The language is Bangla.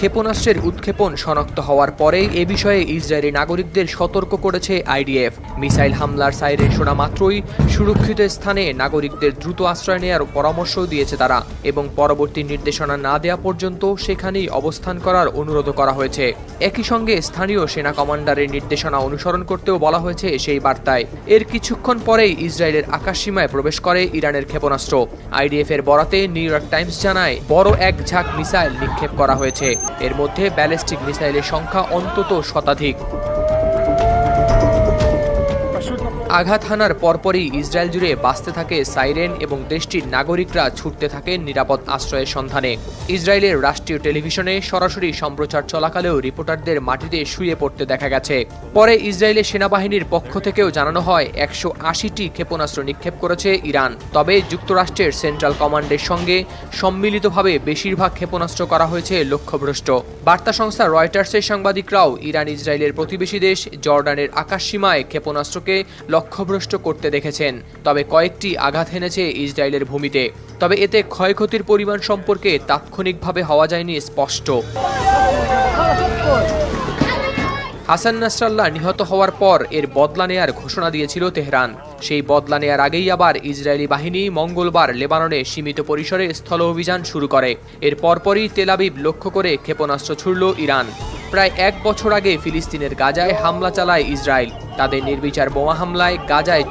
ক্ষেপণাস্ত্রের উৎক্ষেপণ শনাক্ত হওয়ার পরেই এ বিষয়ে ইসরায়েলি নাগরিকদের সতর্ক করেছে আইডিএফ। মিসাইল হামলার সাইরেন শোনা মাত্রই সুরক্ষিত স্থানে নাগরিকদের দ্রুত আশ্রয় নেওয়ার পরামর্শ দিয়েছে তারা, এবং পরবর্তী নির্দেশনা না দেওয়া পর্যন্ত সেখানেই অবস্থান করার অনুরোধ করা হয়েছে। একই সঙ্গে স্থানীয় সেনা কমান্ডারের নির্দেশনা অনুসরণ করতেও বলা হয়েছে সেই বার্তায়। এর কিছুক্ষণ পরেই ইসরায়েলের আকাশসীমায় প্রবেশ করে ইরানের ক্ষেপণাস্ত্র। আইডিএফ এর বরাতে নিউ ইয়র্ক টাইমস জানায়, বড় এক ঝাঁক মিসাইল নিক্ষেপ করা হয়েছে। এর মধ্যে ব্যালিস্টিক মিসাইলের সংখ্যা অন্তত শতাধিক। আঘাত হানার পরপরই ইসরায়েল জুড়ে বাজতে থাকে সাইরেন এবং দেশটির নাগরিকরা ছুটতে থাকেন নিরাপদ আশ্রয়ের সন্ধানে। ইসরায়েলের রাষ্ট্রীয় টেলিভিশনে সরাসরি সম্প্রচার চলাকালেও রিপোর্টারদের মাটিতে শুয়ে পড়তে দেখা গেছে। পরে ইসরায়েলের সেনাবাহিনীর পক্ষ থেকেও জানানো হয় 180টি ক্ষেপণাস্ত্র নিক্ষেপ করেছে ইরান। তবে যুক্তরাষ্ট্রের সেন্ট্রাল কমান্ডের সঙ্গে সম্মিলিতভাবে বেশিরভাগ ক্ষেপণাস্ত্র করা হয়েছে লক্ষ্যভ্রষ্ট। বার্তা সংস্থা রয়টার্সের সাংবাদিকরাও ইরান ইসরায়েলের প্রতিবেশী দেশ জর্ডানের আকাশসীমায় ক্ষেপণাস্ত্রকে লক্ষ্যভ্রষ্ট করতে দেখেছেন। তবে কয়েকটি আঘাত হেনেছে ইসরায়েলের ভূমিতে। তবে এতে ক্ষয়ক্ষতির পরিমাণ সম্পর্কে তাৎক্ষণিকভাবে হওয়া যায়নি স্পষ্ট। হাসান নাসরাল্লাহ নিহত হওয়ার পর এর বদলা নেয়ার ঘোষণা দিয়েছিল তেহরান। সেই বদলা নেয়ার আগেই আবার ইসরায়েলি বাহিনী মঙ্গলবার লেবাননে সীমিত পরিসরে স্থল অভিযান শুরু করে। এর পরপরই তেল আবিব লক্ষ্য করে ক্ষেপণাস্ত্র ছুড়ল ইরান। প্রায় এক বছর আগে ফিলিস্তিনের গাজায় হামলা চালায় ইসরায়েল। তাদের নির্বিচার বোমা হামলায় গাজায়